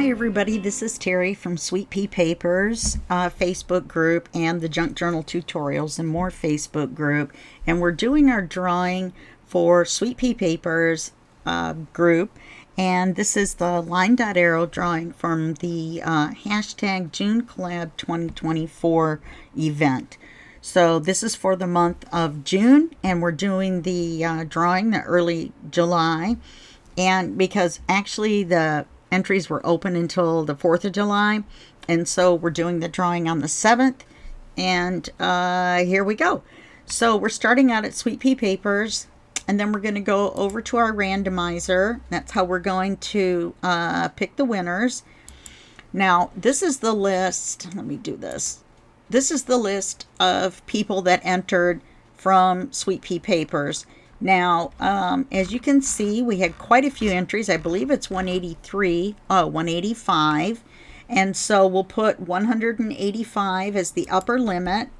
Hi everybody, this is Terry from Sweet Pea Papers Facebook group and the Junk Journal Tutorials and More Facebook group. And we're doing our drawing for Sweet Pea Papers group. And this is the LineDotArrow drawing from the hashtag June Collab 2024 event. So this is for the month of June, and we're doing the drawing the early July. And because actually the entries were open until the 4th of July, and so we're doing the drawing on the 7th, and here we go. So we're starting out at Sweet Pea Papers, and then we're going to go over to our randomizer. That's how we're going to pick the winners. Now, this is the list. Let me do this. This is the list of people that entered from Sweet Pea Papers. Now, as you can see, we had quite a few entries. I believe it's 185. And so we'll put 185 as the upper limit.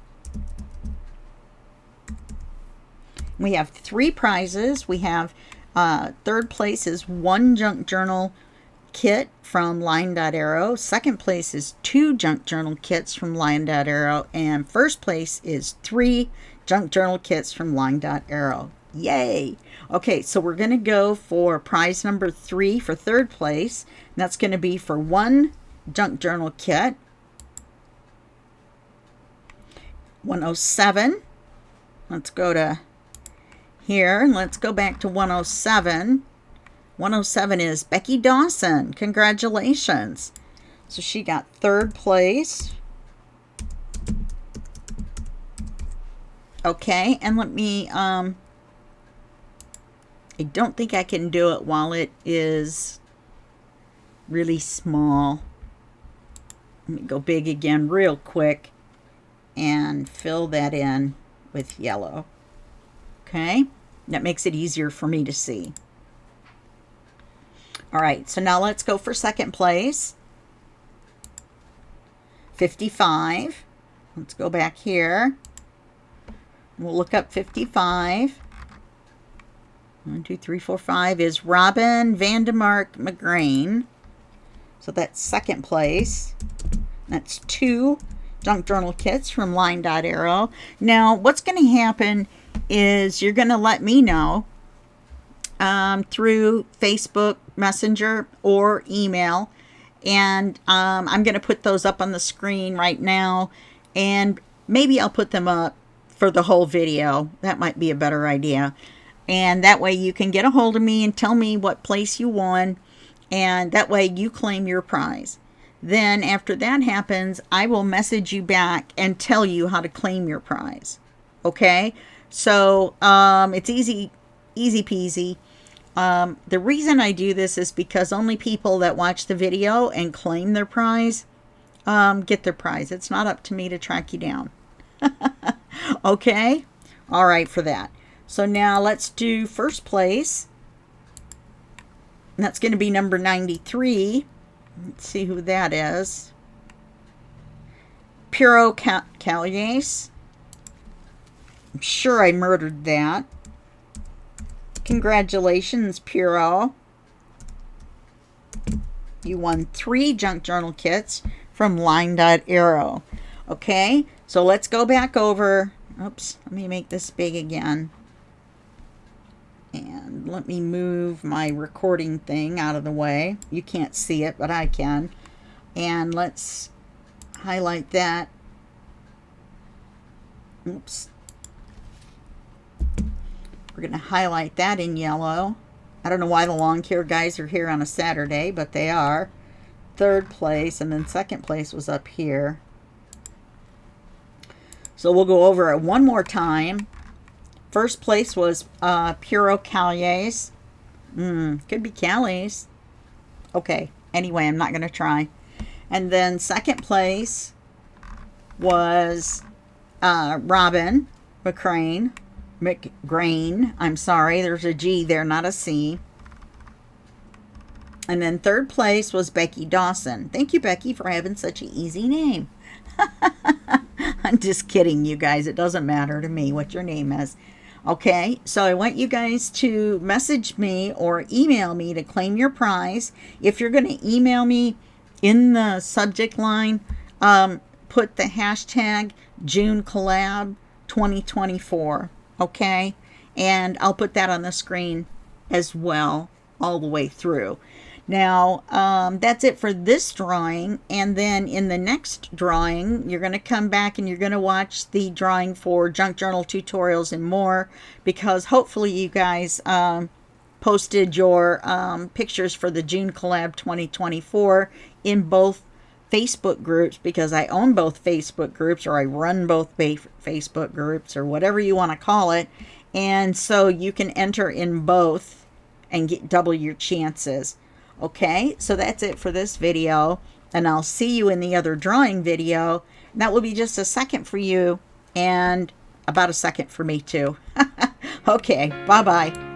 We have 3 prizes. We have third place is 1 junk journal kit from LineDotArrow. Second place is 2 junk journal kits from LineDotArrow. And first place is 3 junk journal kits from LineDotArrow. Yay! Okay, so we're going to go for prize number 3 for third place. And that's going to be for 1 junk journal kit. 107. Let's go to here, and let's go back to 107. 107 is Becky Dawson. Congratulations. So she got third place. Okay, and let me, I don't think I can do it while it is really small. Let me go big again real quick and fill that in with yellow. Okay, that makes it easier for me to see. All right, so now let's go for second place. 55. Let's go back here. We'll look up 55. 1, 2, 3, 4, 5 is Robin Vandemark McGrain. So that's second place. That's 2 junk journal kits from LineDotArrow. Now, what's going to happen is you're going to let me know through Facebook Messenger or email, and I'm going to put those up on the screen right now, and maybe I'll put them up for the whole video. That might be a better idea, and that way you can get a hold of me and tell me what place you won, and that way you claim your prize. Then after that happens, I will message you back and tell you how to claim your prize. Okay, so it's easy peasy. The reason I do this is because only people that watch the video and claim their prize get their prize. It's not up to me to track you down. Okay? All right for that. So now let's do first place. And that's going to be number 93. Let's see who that is. Puro Callies. I'm sure I murdered that. Congratulations, Puro. You won 3 junk journal kits from LineDotArrow. Okay, so let's go back over. Oops, let me make this big again. And let me move my recording thing out of the way. You can't see it, but I can. And let's highlight that. Oops. We're going to highlight that in yellow. I don't know why the lawn care guys are here on a Saturday, but they are. Third place, and then second place was up here. So we'll go over it one more time. First place was Puro Callies. Could be Callies. Okay, anyway, I'm not going to try. And then second place was Robin McGrain. I'm sorry, there's a G there, not a C. And then third place was Becky Dawson. Thank you, Becky, for having such an easy name. I'm just kidding, you guys. It doesn't matter to me what your name is. Okay, so I want you guys to message me or email me to claim your prize. If you're going to email me in the subject line, put the hashtag June Collab 2024, okay? And I'll put that on the screen as well all the way through. Now, that's it for this drawing, and then in the next drawing, you're going to come back and you're going to watch the drawing for junk journal tutorials and more, because hopefully you guys posted your pictures for the June Collab 2024 in both Facebook groups, because I own both Facebook groups, or I run both Facebook groups, or whatever you want to call it, and so you can enter in both and get double your chances. Okay, so that's it for this video, and I'll see you in the other drawing video. That will be just a second for you and about a second for me too. Okay, bye-bye.